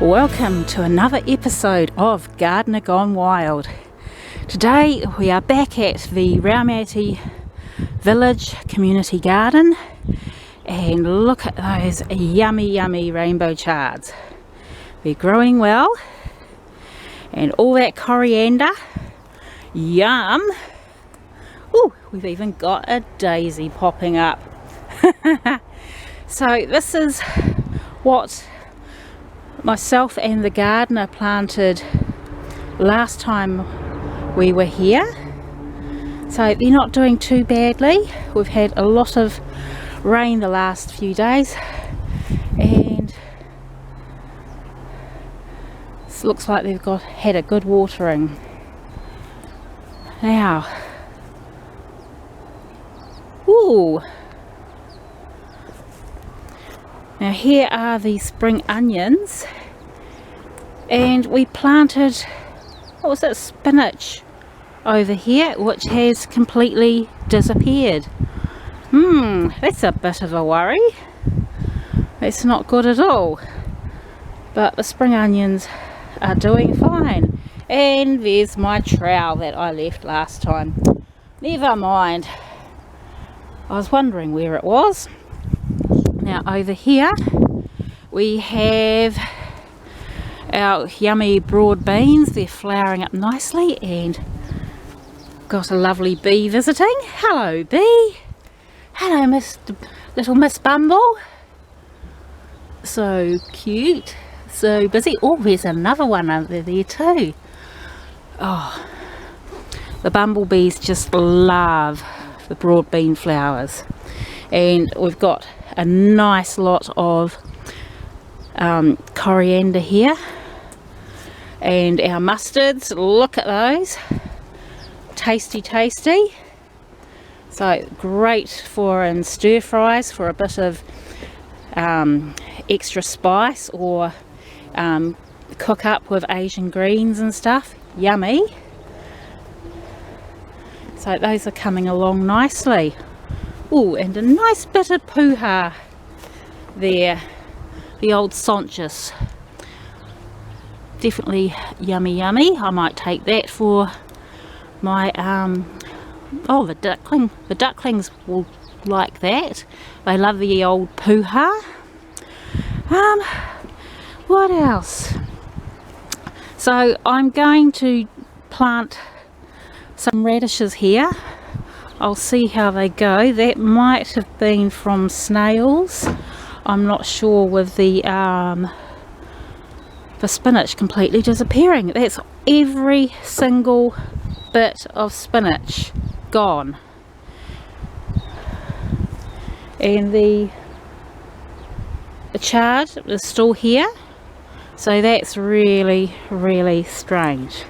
Welcome to another episode of Gardener Gone Wild. Today we are back at the Raumati Village Community Garden, and look at those yummy rainbow chards. They're growing well, and all that coriander, yum. Ooh, we've even got a daisy popping up. So this is what myself and the gardener planted last time we were here. So they're not doing too badly. We've had a lot of rain the last few days, and it looks like they've had a good watering. Now, now here are the spring onions, and we planted, what was it, spinach over here, which has completely disappeared. That's a bit of a worry. It's not good at all. But the spring onions are doing fine. And there's my trowel that I left last time. Never mind. I was wondering where it was. Now over here we have our yummy broad beans. They're flowering up nicely, and got a lovely bee visiting. Hello bee. Hello little Miss Bumble. So cute, so busy. Oh, there's another one under there too. Oh, the bumblebees just love the broad bean flowers. And we've got a nice lot of coriander here, and our mustards, look at those, tasty. So great for in stir fries for a bit of extra spice, or cook up with Asian greens and stuff. Yummy. So those are coming along nicely. Oh, and a nice bit of puha there, the old saunchus. Definitely yummy. I might take that for my the duckling. The ducklings will like that. They love the old puha. What else? So I'm going to plant some radishes here. I'll see how they go. That might have been from snails. I'm not sure, with the spinach completely disappearing. That's every single bit of spinach gone. And the chard is still here. So that's really strange.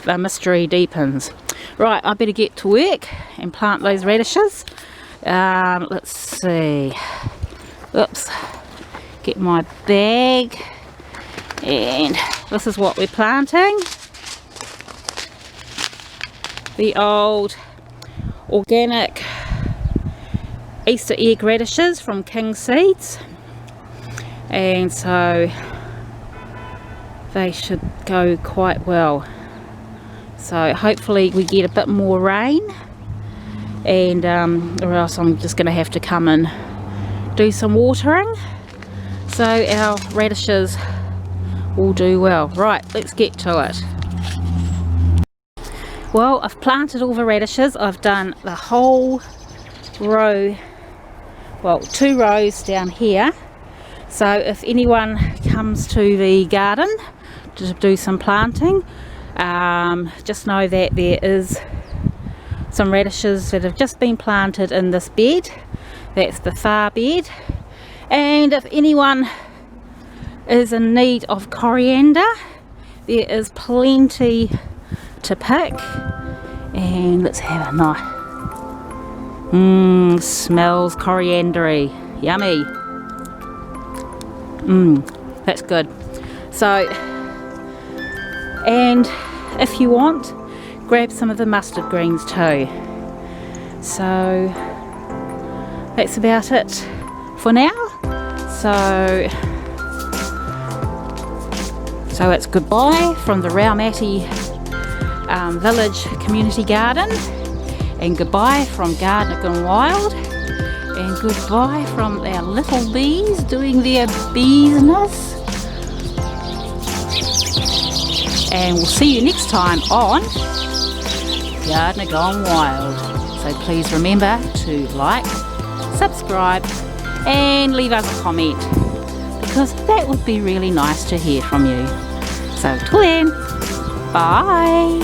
The mystery deepens. Right, I better get to work and plant those radishes. Let's see. Oops. Get my bag. And this is what we're planting. The old organic Easter egg radishes from King Seeds. And so they should go quite well. So hopefully we get a bit more rain, and or else I'm just going to have to come and do some watering, so our radishes will do well. Right, let's get to it. Well, I've planted all the radishes. I've done the whole row, well, 2 rows down here. So if anyone comes to the garden to do some planting, just know that there is some radishes that have just been planted in this bed. That's the far bed. And if anyone is in need of coriander, there is plenty to pick. And let's have a nice, smells coriandery, yummy. That's good. So, and if you want, grab some of the mustard greens too. So that's about it for now. So it's goodbye from the Raumati village community garden, and goodbye from Gardener Gone Wild, and goodbye from our little bees doing their business. And we'll see you next time on Gardener Gone Wild. So please remember to like, subscribe, and leave us a comment, because that would be really nice to hear from you. So till then, bye.